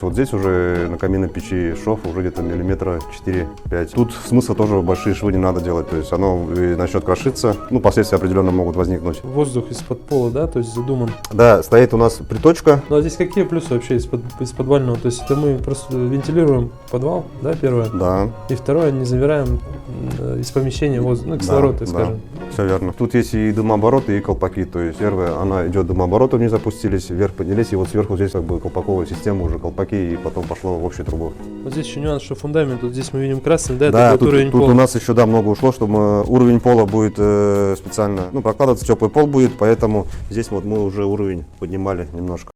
Вот здесь уже на каминной печи шов уже где-то миллиметра 4-5. Тут смысла тоже большие швы не надо делать, то есть оно и начнет крошиться, ну, последствия определенно могут возникнуть. Воздух из-под пола, да, то есть задуман. Да, стоит у нас приточка. Ну а здесь какие плюсы вообще из подвального? То есть это мы просто вентилируем подвал, да, первое? Да. И второе, не забираем из помещения воздух, ну, кислород, так скажем. Все верно. Тут есть и дымообороты, и колпаки. То есть первое, она идет дымообороты вниз опустились, вверх поднялись, и вот сверху здесь как бы колпаковая система, уже колпаки, и потом пошло в общую трубу. Вот здесь еще нюанс, что фундамент, вот здесь мы видим красный, да, Да, это тут уровень у пола. нас еще, да, много ушло, чтобы уровень пола будет специально, ну, прокладываться, теплый пол будет, поэтому здесь вот мы уже уровень поднимали немножко.